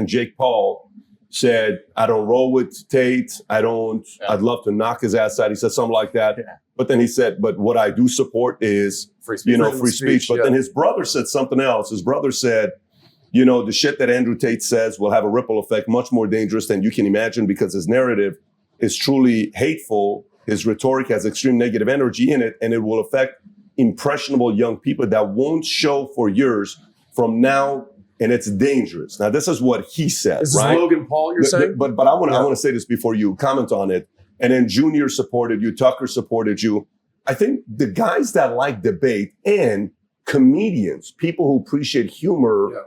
Jake Paul said, I don't roll with Tate. I'd love to knock his ass out. He said something like that. Yeah. But then he said, but what I do support is, free speech. But then his brother said something else. His brother said, the shit that Andrew Tate says will have a ripple effect much more dangerous than you can imagine because his narrative is truly hateful. His rhetoric has extreme negative energy in it, and it will affect impressionable young people that won't show for years from now. And it's dangerous. Now, this is what he said, This right? is Logan Paul, you're saying? But I want to say this before you comment on it. And then Junior supported you, Tucker supported you. I think the guys that like debate and comedians, people who appreciate humor,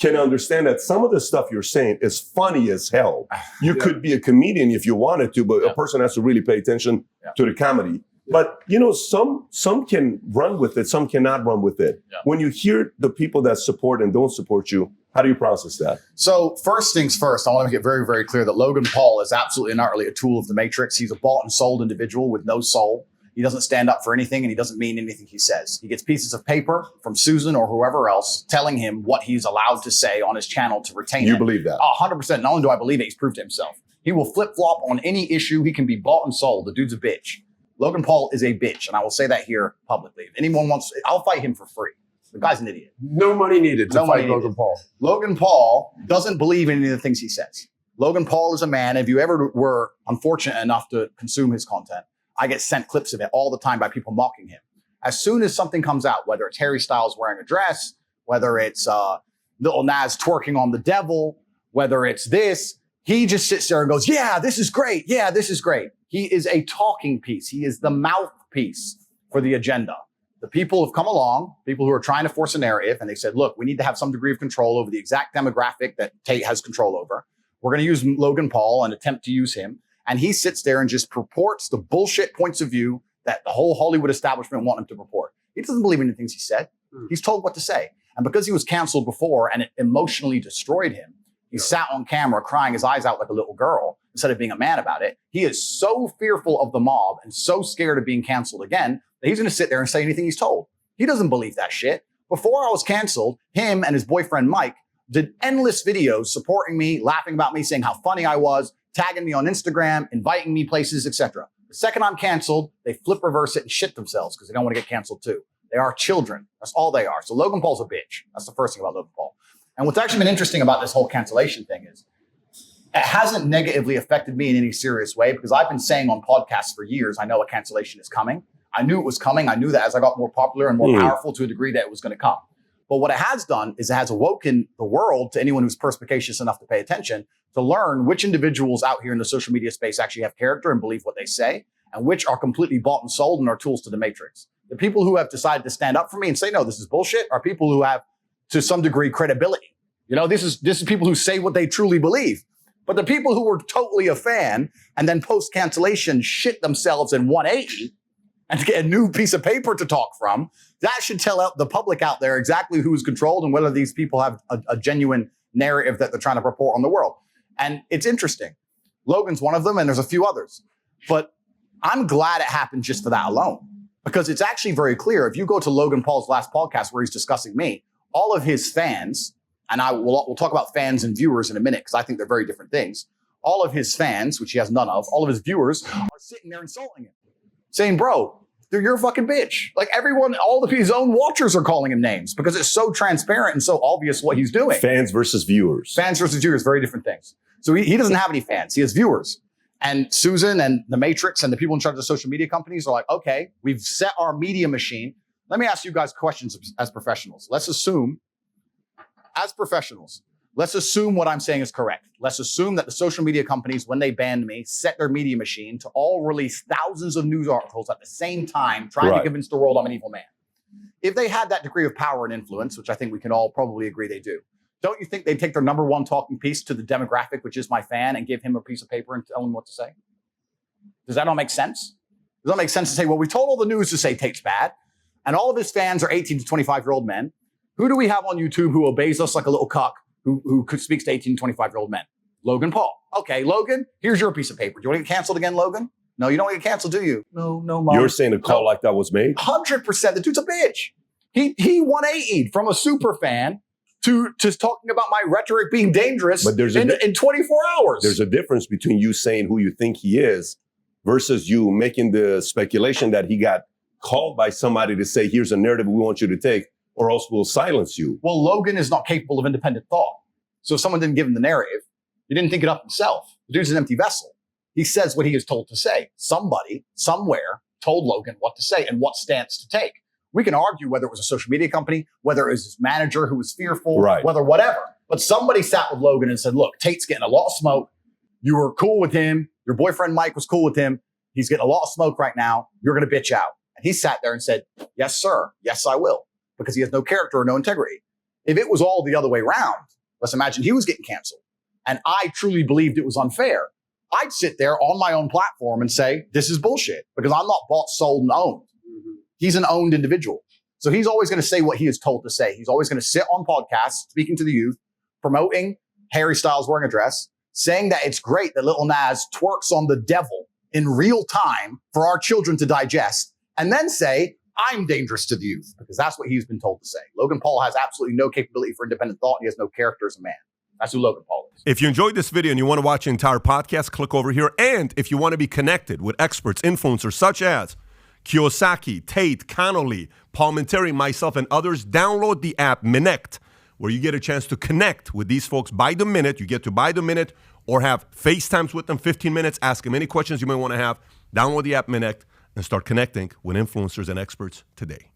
can understand that some of the stuff you're saying is funny as hell. You could be a comedian if you wanted to, but a person has to really pay attention to the comedy. But, some can run with it, some cannot run with it. Yeah. When you hear the people that support and don't support you, how do you process that? So first things first, I want to make it very, very clear that Logan Paul is absolutely not really a tool of the Matrix. He's a bought and sold individual with no soul. He doesn't stand up for anything, and he doesn't mean anything he says. He gets pieces of paper from Susan or whoever else telling him what he's allowed to say on his channel to retain it. You believe that? 100%. Not only do I believe it, he's proved it himself. He will flip-flop on any issue. He can be bought and sold. The dude's a bitch. Logan Paul is a bitch, and I will say that here publicly. If anyone wants, I'll fight him for free. The guy's an idiot. No money needed to fight Logan Paul. Logan Paul doesn't believe in any of the things he says. Logan Paul is a man. If you ever were unfortunate enough to consume his content, I get sent clips of it all the time by people mocking him. As soon as something comes out, whether it's Harry Styles wearing a dress, whether it's Lil Nas twerking on the devil, whether it's this, he just sits there and goes, yeah, this is great. Yeah, this is great. He is a talking piece. He is the mouthpiece for the agenda. The people have come along, people who are trying to force a narrative, and they said, look, we need to have some degree of control over the exact demographic that Tate has control over. We're going to use Logan Paul and attempt to use him. And he sits there and just purports the bullshit points of view that the whole Hollywood establishment want him to purport. He doesn't believe in the things he said. He's told what to say. And because he was canceled before and it emotionally destroyed him, he sat on camera crying his eyes out like a little girl instead of being a man about it. He is so fearful of the mob and so scared of being canceled again that he's going to sit there and say anything he's told. He doesn't believe that shit. Before I was canceled, him and his boyfriend Mike did endless videos supporting me, laughing about me, saying how funny I was, tagging me on Instagram, inviting me places, etc. The second I'm canceled, they flip reverse it and shit themselves because they don't want to get canceled too. They are children. That's all they are. So Logan Paul's a bitch. That's the first thing about Logan Paul. And what's actually been interesting about this whole cancellation thing is it hasn't negatively affected me in any serious way because I've been saying on podcasts for years, I know a cancellation is coming. I knew it was coming. I knew that as I got more popular and more powerful to a degree that it was going to come. But what it has done is it has awoken the world, to anyone who's perspicacious enough to pay attention, to learn which individuals out here in the social media space actually have character and believe what they say, and which are completely bought and sold and are tools to the Matrix. The people who have decided to stand up for me and say, no, this is bullshit, are people who have, to some degree, credibility. This is people who say what they truly believe. But the people who were totally a fan and then post-cancellation shit themselves in 180 and to get a new piece of paper to talk from, that should tell out the public out there exactly who's controlled and whether these people have a genuine narrative that they're trying to report on the world. And it's interesting. Logan's one of them, and there's a few others. But I'm glad it happened just for that alone, because it's actually very clear. If you go to Logan Paul's last podcast where he's discussing me, all of his fans, and we'll talk about fans and viewers in a minute because I think they're very different things. All of his fans, which he has none of, all of his viewers are sitting there insulting him, saying, bro, you're a fucking bitch. Like everyone, all of his own watchers are calling him names because it's so transparent and so obvious what he's doing. Fans versus viewers. Fans versus viewers, very different things. So he doesn't have any fans. He has viewers. And Susan and the Matrix and the people in charge of social media companies are like, okay, we've set our media machine. Let me ask you guys questions as professionals. Let's assume what I'm saying is correct. Let's assume that the social media companies, when they banned me, set their media machine to all release thousands of news articles at the same time, trying to convince the world I'm an evil man. If they had that degree of power and influence, which I think we can all probably agree they do, don't you think they'd take their number one talking piece to the demographic, which is my fan, and give him a piece of paper and tell him what to say? Does that all make sense? Does that make sense to say, well, we told all the news to say Tate's bad, and all of his fans are 18 to 25-year-old men. Who do we have on YouTube who obeys us like a little cuck who speaks to 18 to 25-year-old men? Logan Paul. Okay, Logan, here's your piece of paper. Do you want to get canceled again, Logan? No, you don't want to get canceled, do you? No, Mom. You're saying a call like that was made? 100%. The dude's a bitch. He 180'd from a super fan to talking about my rhetoric being dangerous But there's in 24 hours. There's a difference between you saying who you think he is versus you making the speculation that he got called by somebody to say, here's a narrative we want you to take, or else we'll silence you. Well, Logan is not capable of independent thought. So if someone didn't give him the narrative, he didn't think it up himself. The dude's an empty vessel. He says what he is told to say. Somebody, somewhere, told Logan what to say and what stance to take. We can argue whether it was a social media company, whether it was his manager who was fearful, Right. whether whatever. But somebody sat with Logan and said, look, Tate's getting a lot of smoke. You were cool with him. Your boyfriend Mike was cool with him. He's getting a lot of smoke right now. You're going to bitch out. And he sat there and said, yes, sir. Yes, I will. Because he has no character or no integrity. If it was all the other way around, let's imagine he was getting canceled. And I truly believed it was unfair. I'd sit there on my own platform and say, this is bullshit because I'm not bought, sold, and owned. He's an owned individual. So he's always going to say what he is told to say. He's always going to sit on podcasts, speaking to the youth, promoting Harry Styles wearing a dress, saying that it's great that Lil Nas twerks on the devil in real time for our children to digest, and then say, I'm dangerous to the youth, because that's what he's been told to say. Logan Paul has absolutely no capability for independent thought. And he has no character as a man. That's who Logan Paul is. If you enjoyed this video and you want to watch the entire podcast, click over here. And if you want to be connected with experts, influencers such as Kiyosaki, Tate, Connolly, Paul Menteri, myself, and others, download the app Minect, where you get a chance to connect with these folks by the minute. You get to buy the minute or have FaceTimes with them, 15 minutes, ask them any questions you may want to have. Download the app Minect and start connecting with influencers and experts today.